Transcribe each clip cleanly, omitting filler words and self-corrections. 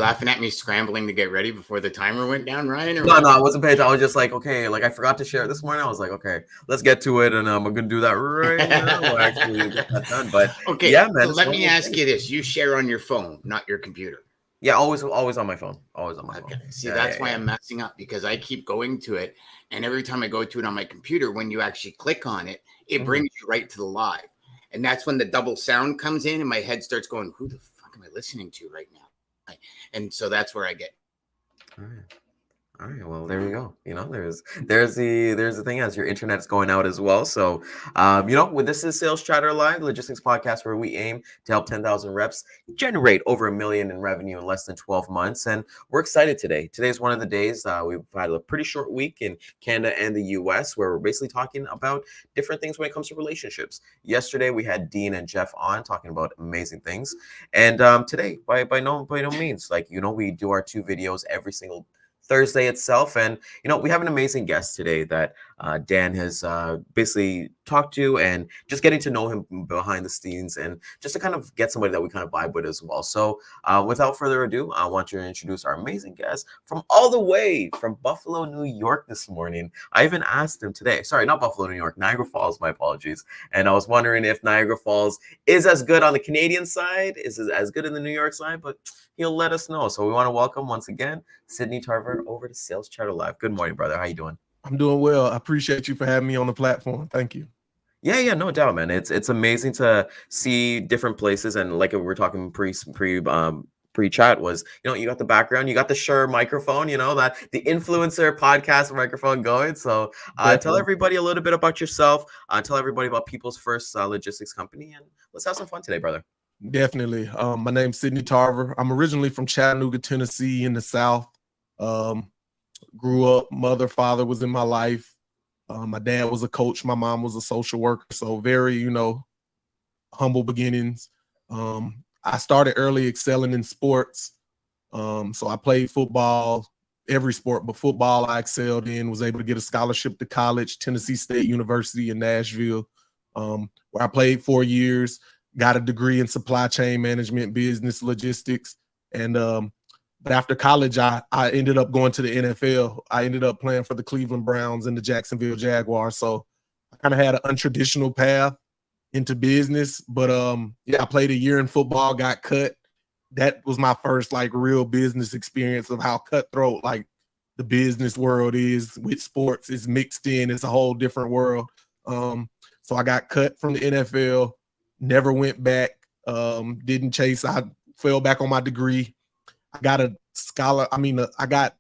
laughing at me scrambling to get ready before the timer went down, Ryan? Or No, I wasn't paying attention. I was just like, okay, like I forgot to share it this morning. I was like, okay, let's get to it, and we're gonna do that right now. We'll actually get that done. But okay, yeah, man. So let me ask you this: you share on your phone, not your computer. Yeah, always on my phone. Always on my phone. See, that's why I'm messing up, because I keep going to it, and every time I go to it on my computer, when you actually click on it, it brings you right to the live, and that's when the double sound comes in, and my head starts going, "Who the fuck am I listening to right now?" And so that's where I get. All right, well, there we go. You know, there's the thing as your internet's going out as well. So, this is Sales Chatter Live, logistics podcast where we aim to help 10,000 reps generate over $1 million in revenue in less than 12 months. And we're excited today. Today's one of the days we've had a pretty short week in Canada and the US where we're basically talking about different things when it comes to relationships. Yesterday we had Dean and Jeff on talking about amazing things, and today by no means, like we do our 2 videos every single Thursday itself. And, we have an amazing guest today that Dan has basically talked to, and just getting to know him behind the scenes and just to kind of get somebody that we kind of vibe with as well. So without further ado, I want you to introduce our amazing guest from all the way from Buffalo, New York this morning. I even asked him today, sorry, not Buffalo, New York, Niagara Falls, my apologies. And I was wondering if Niagara Falls is as good on the Canadian side, is as good in the New York side, but he'll let us know. So we want to welcome once again Sidney Tarver over to Sales Chatter Live. Good morning, brother. How you doing? I'm doing well. I appreciate you for having me on the platform. Thank you. Yeah, no doubt, man. It's amazing to see different places, and like we were talking pre-chat was, you got the background, you got the Shure microphone, that the influencer podcast microphone going. So tell everybody a little bit about yourself. Tell everybody about people's first logistics company, and let's have some fun today, brother. Definitely. My name's Sidney Tarver. I'm originally from Chattanooga, Tennessee, in the South. Grew up, mother, father was in my life. My dad was a coach. My mom was a social worker. So very, humble beginnings. I started early excelling in sports. So I played football, every sport, but football I excelled in, was able to get a scholarship to college, Tennessee State University in Nashville, where I played 4 years. Got a degree in supply chain management, business, logistics. And but after college, I ended up going to the NFL. I ended up playing for the Cleveland Browns and the Jacksonville Jaguars. So I kind of had an untraditional path into business. But I played a year in football, got cut. That was my first real business experience of how cutthroat the business world is with sports. It's mixed in. It's a whole different world. So I got cut from the NFL. Never went back, didn't chase. I fell back on my degree. I got a scholar. I got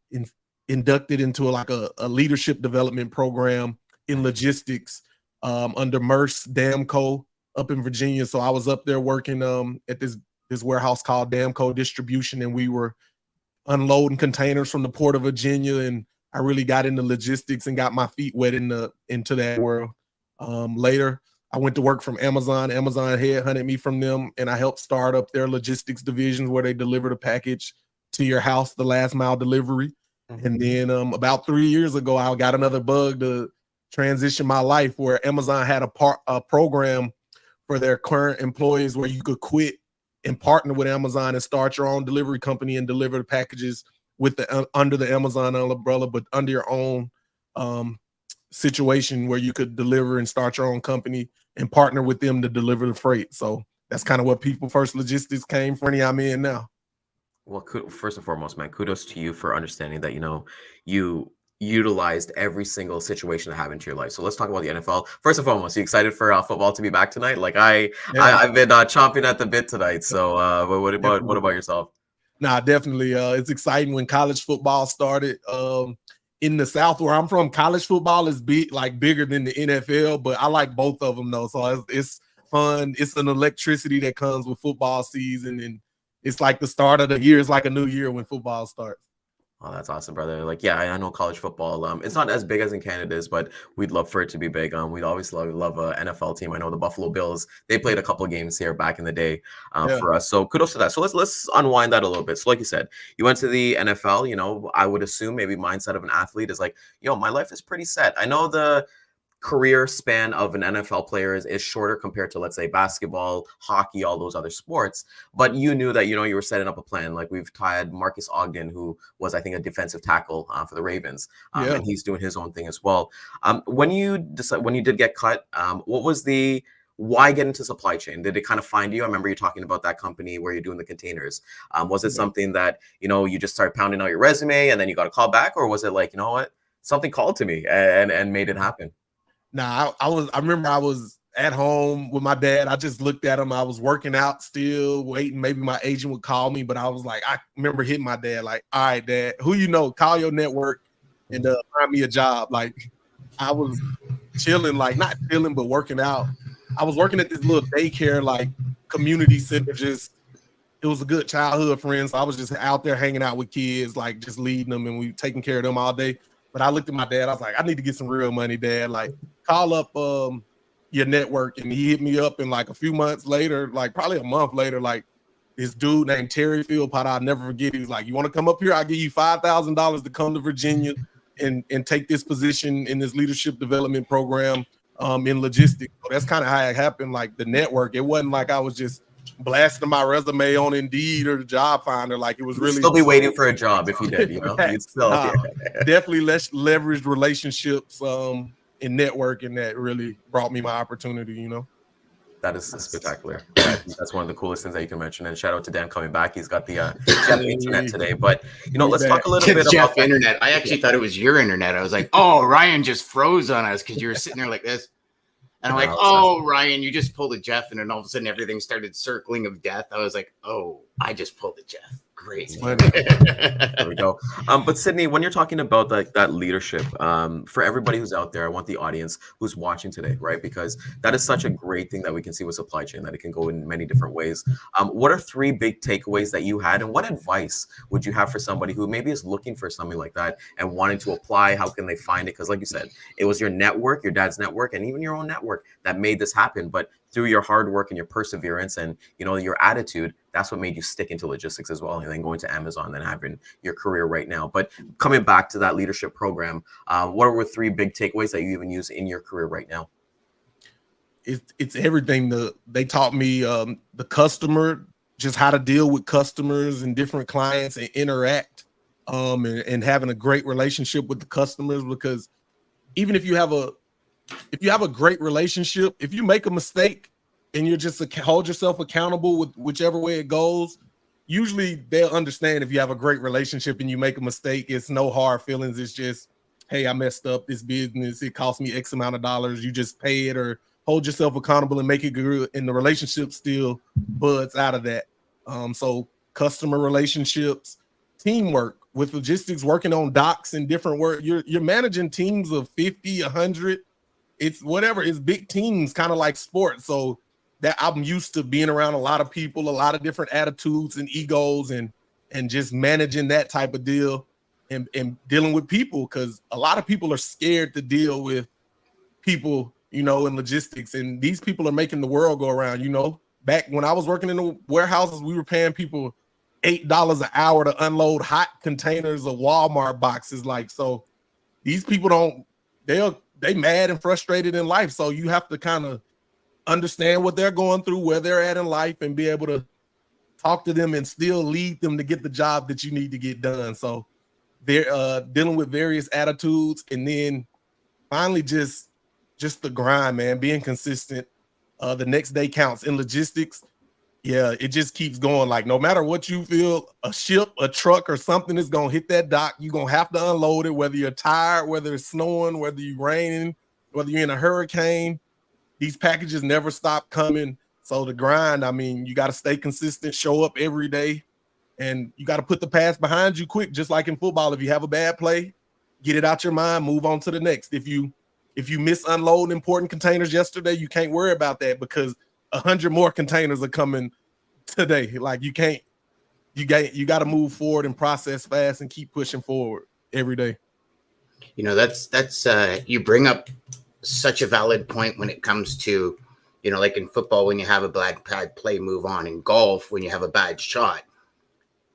inducted into a leadership development program in logistics under Merce Damco up in Virginia. So I was up there working at this warehouse called Damco Distribution, and we were unloading containers from the port of Virginia. And I really got into logistics and got my feet wet into that world. Later, I went to work from Amazon. Amazon headhunted me from them, and I helped start up their logistics divisions where they deliver the package to your house, the last mile delivery. Mm-hmm. And then about 3 years ago, I got another bug to transition my life, where Amazon had a program for their current employees where you could quit and partner with Amazon and start your own delivery company and deliver the packages with under the Amazon umbrella, but under your own situation where you could deliver and start your own company and partner with them to deliver the freight. So that's kind of what People First Logistics came from. I'm in now. Well, first and foremost, man, kudos to you for understanding that, you utilized every single situation that happened to your life. So let's talk about the NFL. First and foremost, you excited for football to be back tonight? I've been chomping at the bit tonight. So what about yourself? Nah, definitely. It's exciting when college football started. In the South where I'm from, college football is bigger than the NFL, but I like both of them though. So it's fun. It's an electricity that comes with football season, and it's like the start of the year. It's like a new year when football starts. Oh, that's awesome, brother. I know college football. It's not as big as in Canada, but we'd love for it to be big. We'd always love a NFL team. I know the Buffalo Bills, they played a couple of games here back in the day for us. So kudos to that. So let's unwind that a little bit. So like you said, you went to the NFL, I would assume maybe mindset of an athlete is my life is pretty set. I know the career span of an NFL player is shorter compared to, let's say, basketball, hockey, all those other sports. But you knew that, you were setting up a plan. Like we've had Marcus Ogden, who was, I think, a defensive tackle for the Ravens, and he's doing his own thing as well. When you did get cut, what was why get into supply chain? Did it kind of find you? I remember you talking about that company where you're doing the containers. Was it something that, you just started pounding out your resume and then you got a call back, or was it like, you know what, something called to me and made it happen? Nah, I remember I was at home with my dad. I just looked at him. I was working out still, waiting. Maybe my agent would call me, but I was like, I remember hitting my dad, like, all right, Dad, who call your network and find me a job. Like, I was chilling, like not chilling, but working out. I was working at this little daycare, like community center. It was a good childhood friend. So I was just out there hanging out with kids, like just leading them, and we taking care of them all day. But I looked at my dad. I was like, I need to get some real money, Dad. Like, call up your network. And he hit me up, and like a few months later, like probably a month later, like this dude named Terry Philpott, I'll never forget. He was like, you want to come up here? I'll give you $5,000 to come to Virginia and take this position in this leadership development program in logistics. So that's kind of how it happened. Like the network, it wasn't like I was just blasting my resume on Indeed or the Job Finder. Like it was really still be waiting for a job if you did, You'd still definitely less leveraged relationships in networking that really brought me my opportunity. That is spectacular. That's one of the coolest things that you can mention. And shout out to Dan coming back. He's got the Jeff internet today. But let's talk a little bit Jeff about internet. I actually thought it was your internet. I was like, oh, Ryan just froze on us because you were sitting there like this. And I'm like, oh, Ryan, you just pulled a Jeff, and then all of a sudden everything started circling of death. I was like, oh, I just pulled a Jeff. Great. There we go. But Sydney, when you're talking about that leadership, for everybody who's out there, I want the audience who's watching today, right? Because that is such a great thing that we can see with supply chain, that it can go in many different ways. What are 3 big takeaways that you had, and what advice would you have for somebody who maybe is looking for something like that and wanting to apply? How can they find it? Because like you said, it was your network, your dad's network, and even your own network that made this happen. But through your hard work and your perseverance and your attitude, that's what made you stick into logistics as well, and then going to Amazon and having your career right now. But coming back to that leadership program, what were 3 big takeaways that you even use in your career right now? It's everything. They taught me the customer, just how to deal with customers and different clients and interact, and having a great relationship with the customers. Because even if you have a great relationship, if you make a mistake and you're just hold yourself accountable with whichever way it goes, usually they'll understand. If you have a great relationship and you make a mistake, it's no hard feelings. It's just, hey, I messed up this business. It cost me X amount of dollars. You just pay it or hold yourself accountable and make it good. And the relationship still buds out of that. So customer relationships, teamwork with logistics, working on docks and different work. You're managing teams of 50, 100. It's whatever. It's big teams, kind of like sports. So that I'm used to being around a lot of people, a lot of different attitudes and egos, and just managing that type of deal and dealing with people, because a lot of people are scared to deal with people, in logistics. And these people are making the world go around. Back when I was working in the warehouses, we were paying people $8 an hour to unload hot containers of Walmart boxes. Like, so these people they mad and frustrated in life. So you have to kind of understand what they're going through, where they're at in life, and be able to talk to them and still lead them to get the job that you need to get done. So they're dealing with various attitudes. And then finally, just the grind, man, being consistent. The next day counts in logistics. Yeah, it just keeps going. Like, no matter what you feel, a ship, a truck, or something is going to hit that dock. You're going to have to unload it, whether you're tired, whether it's snowing, whether you're raining, whether you're in a hurricane. These packages never stop coming. So the grind, you got to stay consistent, show up every day, and you got to put the past behind you quick, just like in football. If you have a bad play, get it out your mind, move on to the next. If you miss unloading important containers yesterday, you can't worry about that, because 100 more containers are coming today. Like, you got to move forward and process fast and keep pushing forward every day. That's you bring up such a valid point when it comes to, like in football, when you have a bad play, move on. In golf, when you have a bad shot,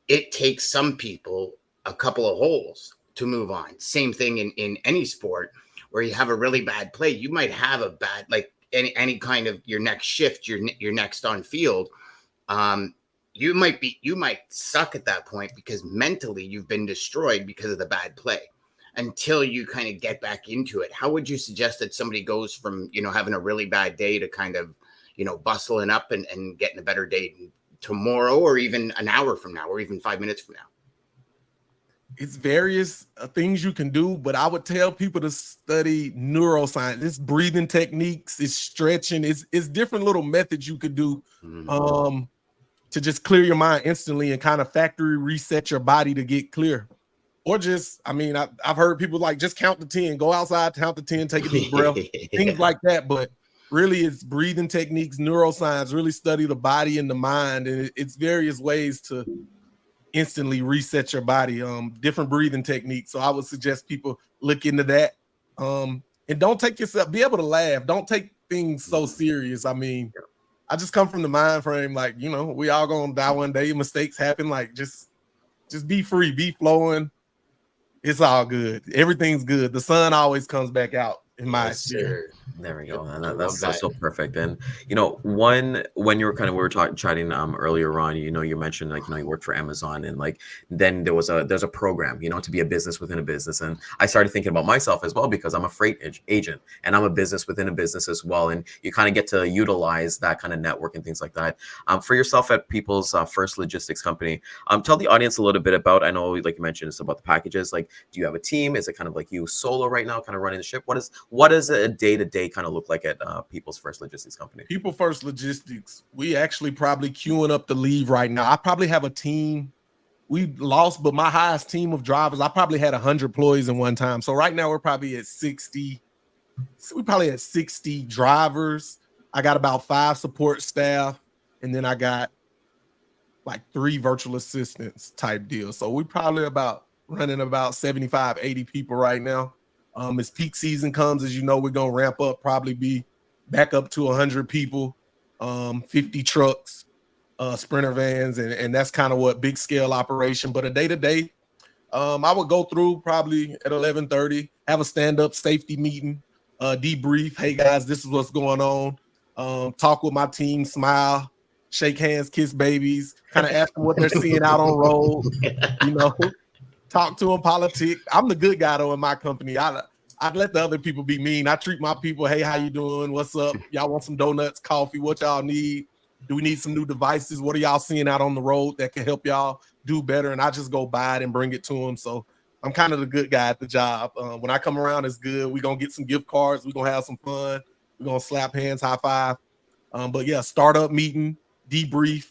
it takes some people a couple of holes to move on. Same thing in any sport. where you have a really bad play, you might have a bad, like any kind of your next shift, your next on field. You might suck at that point because mentally you've been destroyed because of the bad play until you kind of get back into it. How would you suggest that somebody goes from, having a really bad day to kind of, bustling up and getting a better day tomorrow, or even an hour from now, or even 5 minutes from now? It's various things you can do, but I would tell people to study neuroscience. It's breathing techniques, it's stretching, it's different little methods you could do to just clear your mind instantly and kind of factory reset your body to get clear. Or just, I've heard people like just count to 10, go outside, count to 10, take a deep breath, things like that. But really, it's breathing techniques, neuroscience, really study the body and the mind. And it's various ways to instantly reset your body, different breathing techniques. So I would suggest people look into that. And don't take yourself, be able to laugh. Don't take things so serious. I just come from the mind frame, like, we all gonna die one day. Mistakes happen. Like, just be free, be flowing. It's all good. Everything's good. The sun always comes back out, in my experience. There we go. And that's so perfect. And when you were we were chatting earlier on, you mentioned you worked for Amazon, and then there's a program, to be a business within a business. And I started thinking about myself as well, because I'm a freight agent and I'm a business within a business as well. And you kind of get to utilize that kind of network and things like that. For yourself at People's First Logistics Company, tell the audience a little bit about, I know, like you mentioned, it's about the packages. Like, do you have a team? Is it kind of like you solo right now, kind of running the ship? What does a day-to-day kind of look like at People's First Logistics Company? People First Logistics, we actually probably queuing up to leave right now. I probably have a team. We lost, but my highest team of drivers, I probably had 100 employees in one time. So right now we're probably at 60. We probably had 60 drivers. I got about 5 support staff, and then I got like 3 virtual assistants type deal. So we probably running about 75, 80 people right now. As peak season comes, as you know, we're going to ramp up, probably be back up to 100 people, 50 trucks, Sprinter vans, and that's kind of what big scale operation. But a day-to-day, I would go through probably at 11:30, have a stand-up safety meeting, debrief. Hey, guys, this is what's going on. Talk with my team, smile, shake hands, kiss babies, kind of ask them what they're seeing out on road, talk to them, politic. I'm the good guy though in my company. I let the other people be mean. I treat my people, hey, how you doing? What's up? Y'all want some donuts, coffee? What y'all need? Do we need some new devices? What are y'all seeing out on the road that can help y'all do better? And I just go buy it and bring it to them. So I'm kind of the good guy at the job. When I come around, it's good. We're going to get some gift cards. We're going to have some fun. We're going to slap hands, high five. But yeah, startup meeting, debrief,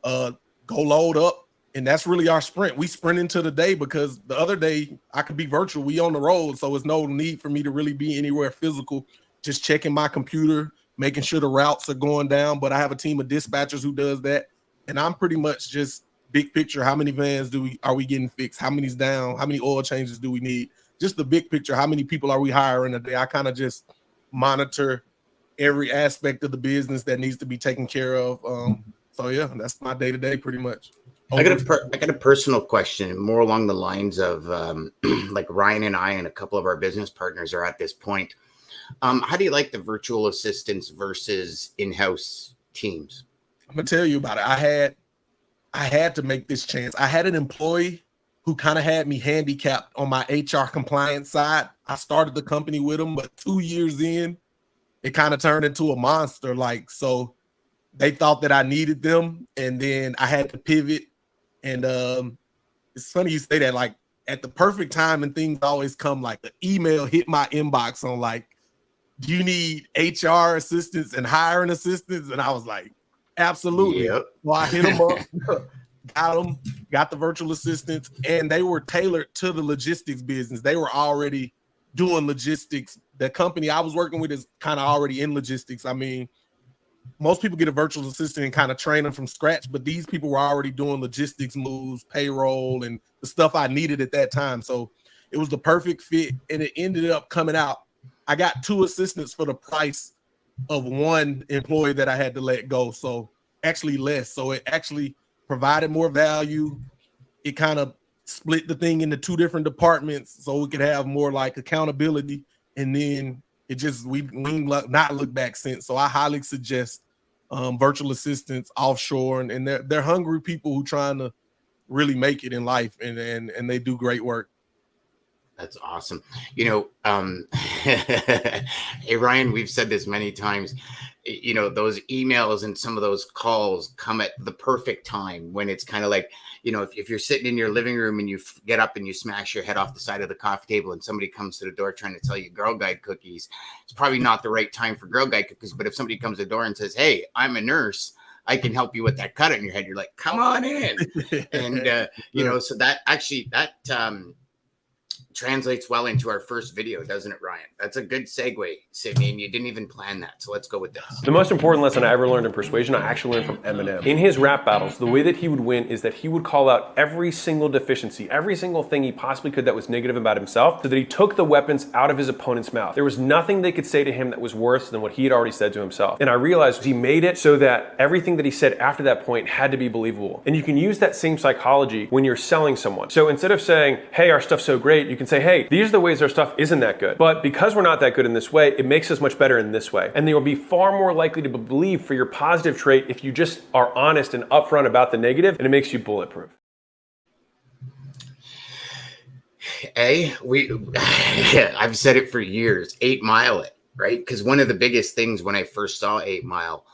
go load up. And that's really our sprint. We sprint into the day, because the other day I could be virtual. We on the road, so there's no need for me to really be anywhere physical. Just checking my computer, making sure the routes are going down. But I have a team of dispatchers who does that, and I'm pretty much just big picture. How many vans are we getting fixed? How many's down? How many oil changes do we need? Just the big picture. How many people are we hiring a day? I kind of just monitor every aspect of the business that needs to be taken care of. So yeah, that's my day to day pretty much. I got a personal question, more along the lines of like Ryan and I and a couple of our business partners are at this point. How do you like the virtual assistants versus in-house teams? I'm gonna tell you about it. I had to make this chance. I had an employee who kind of had me handicapped on my HR compliance side. I started the company with him, but 2 years in, it kind of turned into a monster. So they thought that I needed them, and then I had to pivot. And it's funny you say that, like at the perfect time, and things always come, like the email hit my inbox on like, do you need HR assistants and hiring assistants? And I was like, absolutely. Yep. Well, I hit them up, got the virtual assistants, and they were tailored to the logistics business. They were already doing logistics. The company I was working with is kind of already in logistics. Most people get a virtual assistant and kind of train them from scratch, but these people were already doing logistics moves, payroll, and the stuff I needed at that time. So it was the perfect fit, and it ended up coming out. I got 2 assistants for the price of 1 employee that I had to let go. So actually less. So it actually provided more value. It kind of split the thing into 2 different departments so we could have more like accountability. and then it just we not look back since. So I highly suggest virtual assistants offshore, and they're hungry people who trying to really make it in life, and they do great work. That's awesome. Hey, Ryan, we've said this many times, those emails and some of those calls come at the perfect time when it's kind of like, if you're sitting in your living room and you get up and you smash your head off the side of the coffee table and somebody comes to the door trying to tell you Girl Guide cookies, it's probably not the right time for Girl Guide cookies. But if somebody comes to the door and says, hey, I'm a nurse, I can help you with that cut in your head, you're like, come on in. And, so that translates well into our first video, doesn't it, Ryan? That's a good segue, Sydney, and you didn't even plan that. So let's go with this. The most important lesson I ever learned in persuasion, I actually learned from Eminem. In his rap battles, the way that he would win is that he would call out every single deficiency, every single thing he possibly could that was negative about himself, so that he took the weapons out of his opponent's mouth. There was nothing they could say to him that was worse than what he had already said to himself. And I realized he made it so that everything that he said after that point had to be believable. And you can use that same psychology when you're selling someone. So instead of saying, hey, our stuff's so great, you can say, hey, these are the ways our stuff isn't that good. But because we're not that good in this way, it makes us much better in this way. And they will be far more likely to believe for your positive trait if you just are honest and upfront about the negative, and it makes you bulletproof. I've said it for years, 8 Mile it, right? Because one of the biggest things when I first saw 8 Mile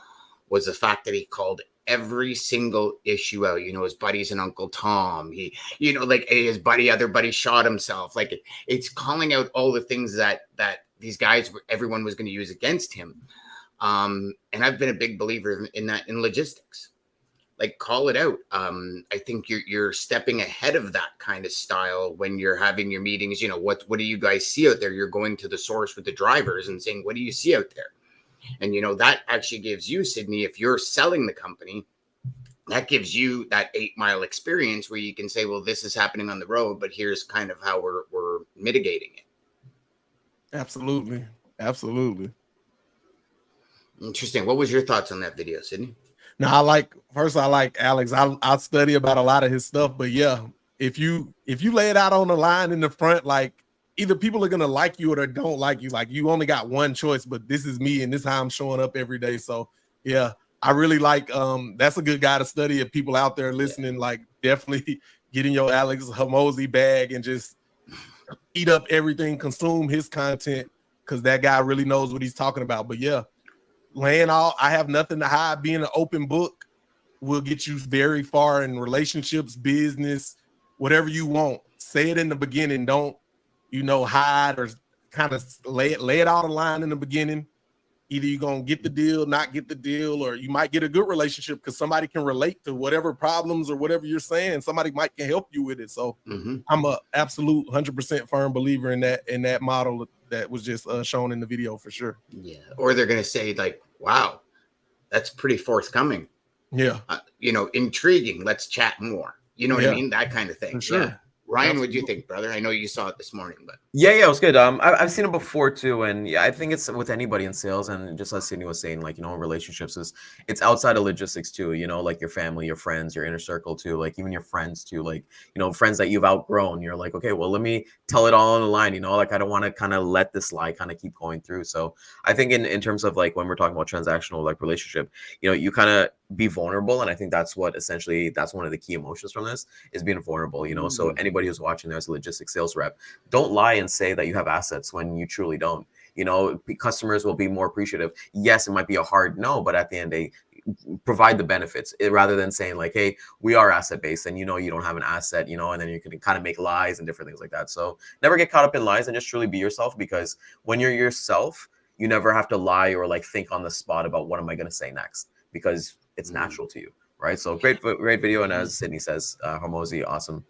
was the fact that he called every single issue out. His buddies and Uncle Tom, he, like his other buddy shot himself. Like it's calling out all the things that these guys, everyone was going to use against him. And I've been a big believer in that in logistics. Like call it out. I think you're stepping ahead of that kind of style when you're having your meetings. What do you guys see out there? You're going to the source with the drivers and saying, what do you see out there? And, that actually gives you, Sydney, if you're selling the company, that gives you that 8 Mile experience where you can say, well, this is happening on the road, but here's kind of how we're mitigating it. Absolutely. Absolutely. Interesting. What was your thoughts on that video, Sydney? Now, I like Alex. I study about a lot of his stuff, but yeah, if you lay it out on the line in the front, like either people are gonna like you or they don't like you. Like you only got one choice, but this is me and this is how I'm showing up every day. So yeah, I really like that's a good guy to study. If people out there listening, like definitely get in your Alex Hormozi bag and just eat up everything, consume his content, because that guy really knows what he's talking about. But yeah, laying out, I have nothing to hide, being an open book will get you very far in relationships, business, whatever you want. Say it in the beginning. Don't hide or kind of lay it out on the line in the beginning. Either you're going to get the deal, not get the deal, or you might get a good relationship because somebody can relate to whatever problems or whatever you're saying. Somebody can help you with it. So I'm a absolute 100% firm believer in that model that was just shown in the video for sure. Yeah. Or they're going to say like, wow, that's pretty forthcoming. Yeah. Intriguing. Let's chat more. You know what I mean? That kind of thing. For sure. Yeah. Ryan, what do you think, brother? I know you saw it this morning, but yeah, it was good. I've seen it before too, and yeah, I think it's with anybody in sales, and just as Sydney was saying, like relationships it's outside of logistics too. Like your family, your friends, your inner circle too, like even your friends too, like friends that you've outgrown. You're like, okay, well, let me tell it all on the line. Like I don't want to kind of let this lie kind of keep going through. So I think in terms of like when we're talking about transactional like relationship, you kind of be vulnerable, and I think that's one of the key emotions from this is being vulnerable. So anybody who's watching there as a logistics sales rep, don't lie and say that you have assets when you truly don't. Customers will be more appreciative. Yes, it might be a hard no, but at the end they provide the benefits rather than saying like, hey, we are asset based, and you don't have an asset, and then you can kind of make lies and different things like that. So never get caught up in lies and just truly be yourself, because when you're yourself, you never have to lie or like think on the spot about what am I going to say next, because it's natural to you, right? So great video, and as Sydney says, Hormozi, awesome.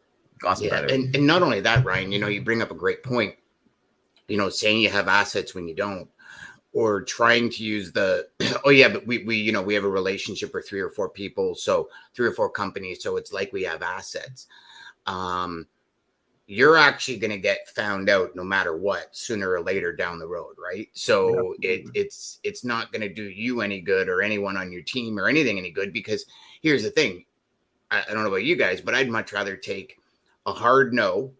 Yeah, and not only that, Ryan, you bring up a great point. Saying you have assets when you don't, or trying to use the oh yeah, but we have a relationship with 3 or 4 people, so 3 or 4 companies, so it's like we have assets. You're actually going to get found out no matter what, sooner or later down the road, right? So it's not going to do you any good or anyone on your team or anything any good, because here's the thing. I don't know about you guys, but I'd much rather take a hard no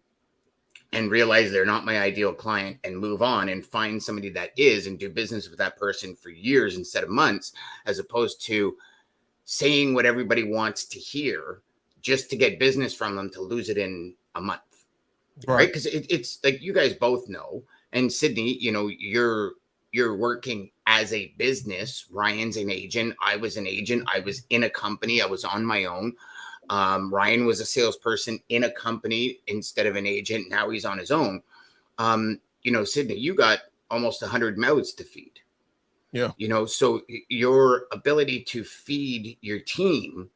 and realize they're not my ideal client and move on and find somebody that is and do business with that person for years instead of months, as opposed to saying what everybody wants to hear just to get business from them to lose it in a month. Right? Because it's like you guys both know. And Sydney, you know, you're working as a business. Ryan's an agent. I was an agent. I was in a company. I was on my own. Ryan was a salesperson in a company instead of an agent. Now he's on his own. You know, Sydney, you got almost 100 mouths to feed. Yeah. You know, so your ability to feed your team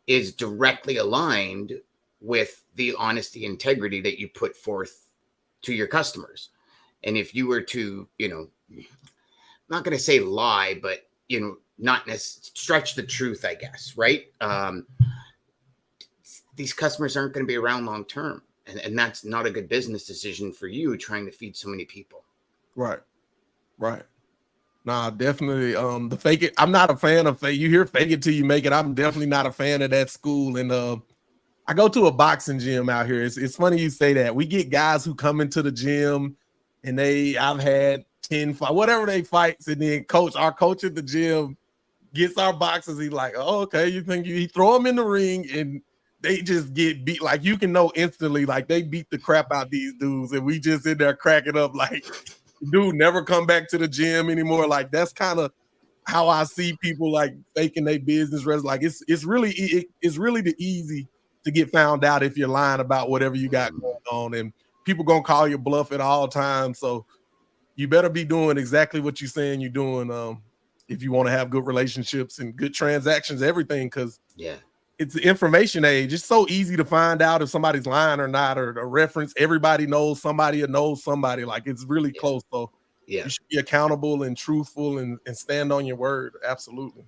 is directly aligned with the honesty, integrity that you put forth to your customers. And if you were to, you know, not going to say lie, but, you know, not stretch the truth, I guess, right? These customers aren't going to be around long term. And that's not a good business decision for you trying to feed so many people. Right. Nah, definitely. The fake it. I'm not a fan of fake. You hear fake it till you make it. I'm definitely not a fan of that school. And I go to a boxing gym out here. It's funny you say that. We get guys who come into the gym and I've had 10 fights, whatever they fights, and then our coach at the gym gets our boxers. He's like, oh, okay, you think he throw them in the ring and they just get beat. Like you can know instantly, like they beat the crap out these dudes, and we just in there cracking up like, dude, never come back to the gym anymore. Like that's kind of how I see people like faking their business. Like it's really the easy to get found out if you're lying about whatever you got going on, and people gonna call you bluff at all times. So you better be doing exactly what you're saying you're doing if you want to have good relationships and good transactions, everything. Because it's the information age. It's so easy to find out if somebody's lying or not, or a reference. Everybody knows somebody or knows somebody. Like it's really close. So you should be accountable and truthful and stand on your word. Absolutely.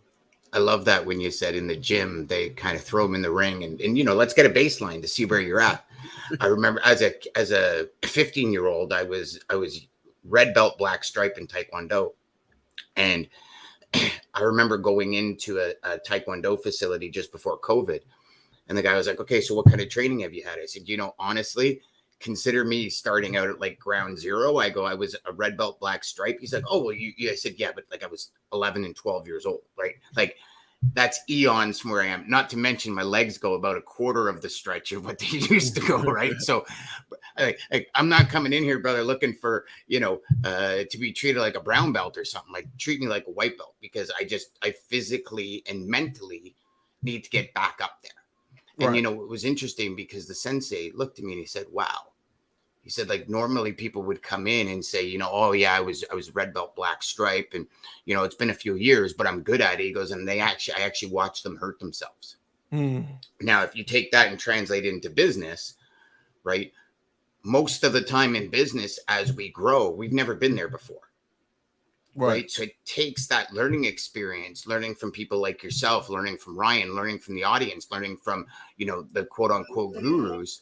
I love that when you said in the gym, they kind of throw them in the ring and you know, let's get a baseline to see where you're at. I remember as a 15-year-old, I was red belt black stripe in Taekwondo. And I remember going into a Taekwondo facility just before COVID. And the guy was like, okay, so what kind of training have you had? I said, you know, honestly, consider me starting out at like ground zero. I was a red belt black stripe. He's like, oh, well, I said, yeah, but like I was 11 and 12 years old, right? Like that's eons from where I am. Not to mention my legs go about a quarter of the stretch of what they used to go, right? So I'm not coming in here, brother, looking for, you know, to be treated like a brown belt or something. Like treat me like a white belt, because I physically and mentally need to get back up there. And, you know, it was interesting because the sensei looked at me and he said, wow. He said, like, normally people would come in and say, you know, oh, yeah, I was red belt black stripe. And, you know, it's been a few years, but I'm good at it. He goes, and I actually watched them hurt themselves. Now, if you take that and translate it into business, right, most of the time in business, as we grow, we've never been there before. Right. So it takes that learning experience, learning from people like yourself, learning from Ryan, learning from the audience, learning from, you know, the quote unquote gurus,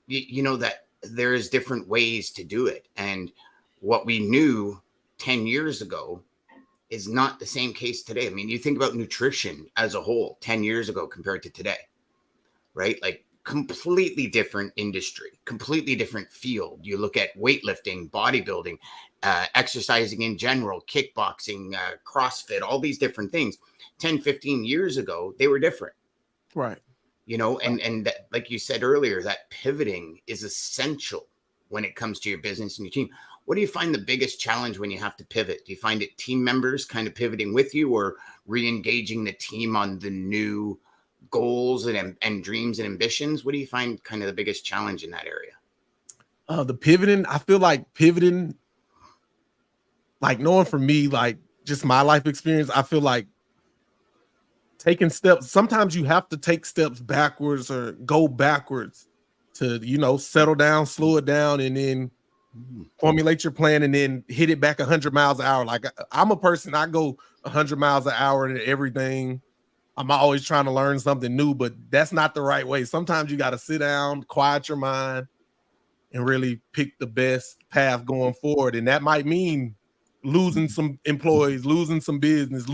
you know, that there's different ways to do it. And what we knew 10 years ago is not the same case today. I mean, you think about nutrition as a whole 10 years ago compared to today, right? Like completely different industry, completely different field. You look at weightlifting, bodybuilding, exercising in general, kickboxing, CrossFit, all these different things. 10, 15 years ago, they were different. Right. You know, and that, like you said earlier, that pivoting is essential when it comes to your business and your team. What do you find the biggest challenge when you have to pivot? Do you find it team members kind of pivoting with you, or re-engaging the team on the new goals and dreams and ambitions? What do you find kind of the biggest challenge in that area? The pivoting, I feel like pivoting, like knowing for me, like just my life experience, I feel like taking steps. Sometimes you have to take steps backwards or go backwards to, you know, settle down, slow it down, and then formulate your plan and then hit it back 100 miles an hour. Like I'm a person, I go 100 miles an hour and everything. I'm always trying to learn something new, but that's not the right way. Sometimes you got to sit down, quiet your mind, and really pick the best path going forward. And that might mean losing some employees, losing some business,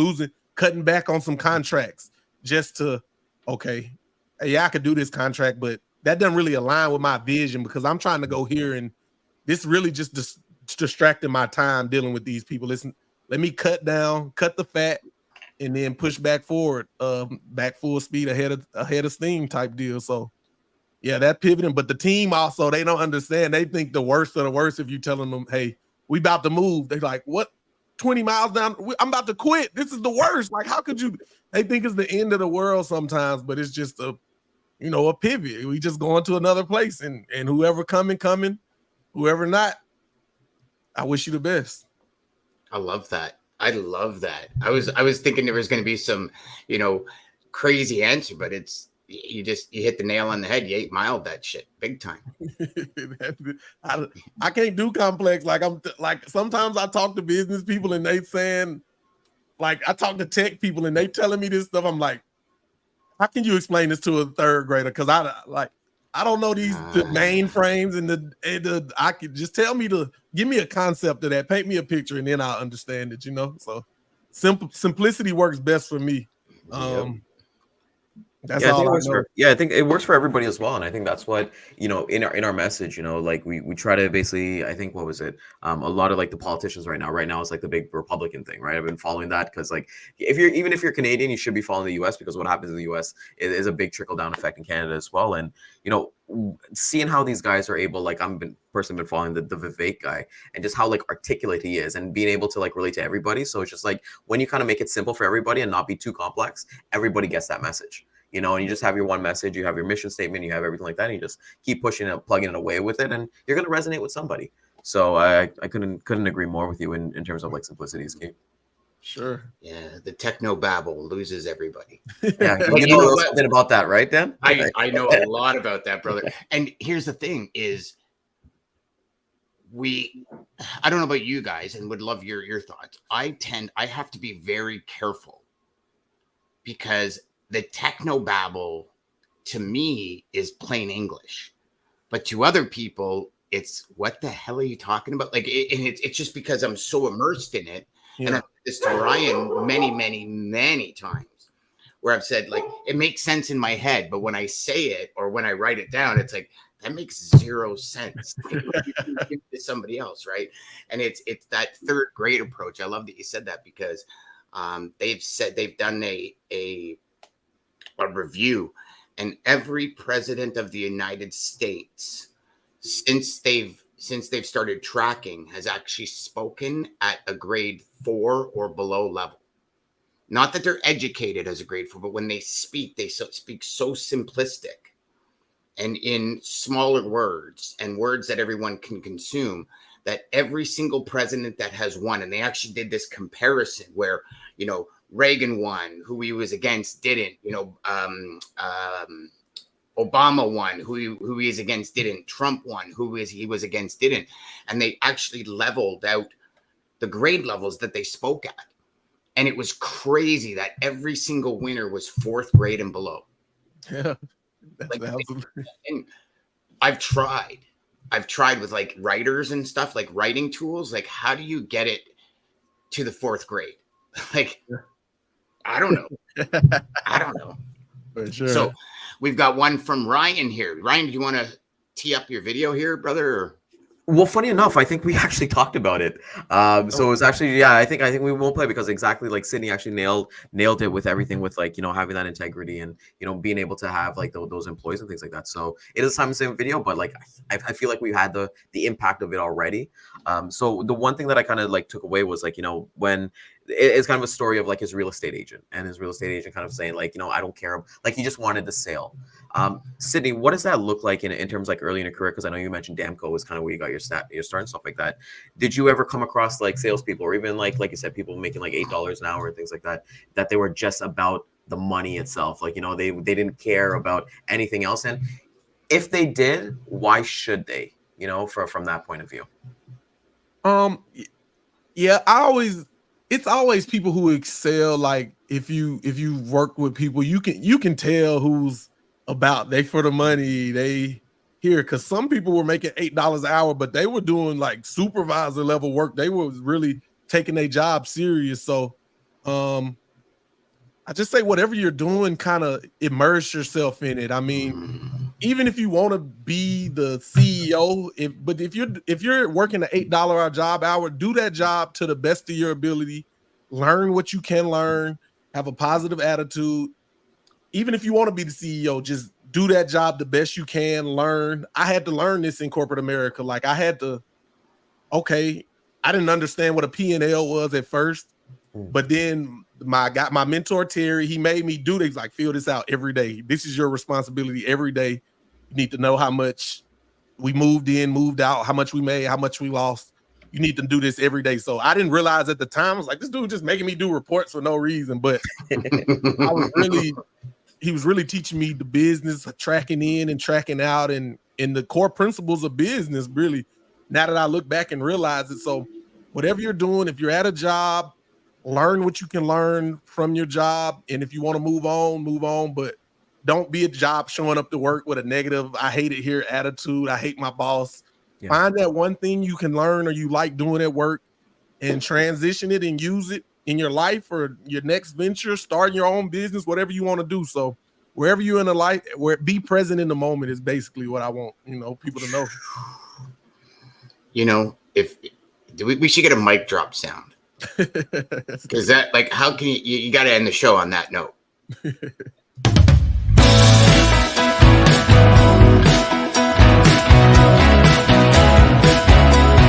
cutting back on some contracts just to, okay, yeah, I could do this contract, but that doesn't really align with my vision because I'm trying to go here and this really just distracting my time dealing with these people. Listen, let me cut the fat, and then push back forward, back full speed ahead of steam type deal. So yeah, that pivoting. But the team also, they don't understand. They think the worst of the worst if you telling them, hey, we about to move. They're like, what? 20 miles down, I'm about to quit. This is the worst. Like, how could you? They think it's the end of the world sometimes, but it's just a pivot. We just going to another place, and whoever coming, whoever not, I wish you the best. I love that. I was thinking there was going to be some, crazy answer, but it's you hit the nail on the head. You 8 miled that shit big time. I can't do complex. Like sometimes I talk to business people and they saying, like I talk to tech people and they telling me this stuff. I'm like, how can you explain this to a third grader? Because I don't know the mainframes and I could just give me a concept of that, paint me a picture, and then I'll understand it. So simplicity works best for me. That's all I know. I think it works for everybody as well, and I think that's what in our message, like we try to basically, I think, what was it? A lot of like the politicians right now it's like the big Republican thing, right? I've been following that because like if you're Canadian, you should be following the U.S. because what happens in the U.S. is a big trickle down effect in Canada as well, and seeing how these guys are able, like personally been following the Vivek guy and just how like articulate he is and being able to like relate to everybody. So it's just like when you kind of make it simple for everybody and not be too complex, everybody gets that message. And you just have your one message, you have your mission statement, you have everything like that, and you just keep pushing it, plugging it away with it, and you're going to resonate with somebody. So I couldn't agree more with you in terms of like simplicity is key. Sure. Yeah, the techno babble loses everybody. Yeah, you know something about that, right, Dan? I know a lot about that, brother. And here's the thing is I don't know about you guys and would love your thoughts. I have to be very careful because the techno babble to me is plain English, but to other people, it's what the hell are you talking about? Like, it's just because I'm so immersed in it. Yeah. And I've said this to Ryan many, many, many times where I've said, like, it makes sense in my head, but when I say it or when I write it down, it's like, that makes zero sense to somebody else, right? And it's that third grade approach. I love that you said that because they've done a review, and every president of the United States since they've started tracking has actually spoken at a grade 4 or below level. Not that they're educated as a grade 4, but when they speak, they speak so simplistic and in smaller words and words that everyone can consume, that every single president that has won, and they actually did this comparison where, Reagan won, who he was against didn't, Obama won, who he is against didn't, Trump won, he was against didn't. And they actually leveled out the grade levels that they spoke at. And it was crazy that every single winner was 4th grade and below. Yeah. And I've tried with like writers and stuff, like writing tools. Like, how do you get it to the 4th grade? Like, I don't know. For sure. So we've got one from Ryan here. Ryan, do you want to tee up your video here, brother? Or? Well, funny enough, I think we actually talked about it. So it was actually, I think we won't play because exactly like Sydney actually nailed it with everything with like, having that integrity and, being able to have like those employees and things like that. So it is time to same video, but like, I feel like we've had the impact of it already. So the one thing that I kind of like took away was like, when it's kind of a story of like his real estate agent and his real estate agent kind of saying like, I don't care. Like he just wanted the sale. Sydney, what does that look like in terms of like early in your career? Because I know you mentioned Damco was kind of where you got your start and stuff like that. Did you ever come across like salespeople or even like you said, people making like $8 an hour and things like that they were just about the money itself? Like, they didn't care about anything else. And if they did, why should they, from that point of view? Yeah, it's always people who excel. Like if you work with people, you can tell who's about they for the money they here, because some people were making $8 an hour, but they were doing like supervisor level work. They were really taking their job serious. So I just say whatever you're doing, kind of immerse yourself in it. I mean, even if you want to be the CEO, if you're working an $8 job hour, do that job to the best of your ability. Learn what you can learn. Have a positive attitude. Even if you want to be the CEO, just do that job the best you can. Learn. I had to learn this in corporate America. Like I didn't understand what a P&L was at first, but then my mentor Terry, he made me do things like fill this out every day. This is your responsibility every day. You need to know how much we moved in, moved out, how much we made, how much we lost. You need to do this every day. So I didn't realize at the time, I was like, this dude just making me do reports for no reason. But he was really teaching me the business, tracking in and tracking out, and the core principles of business, really, now that I look back and realize it. So whatever you're doing, if you're at a job, learn what you can learn from your job. And if you want to move on, but don't be a job showing up to work with a negative, I hate it here attitude. I hate my boss. Yeah. Find that one thing you can learn or you like doing at work and transition it and use it in your life or your next venture, starting your own business, whatever you want to do. So wherever you're in the life, be present in the moment is basically what I want, people to know. We should get a mic drop sound. Because that, like, how can you got to end the show on that note?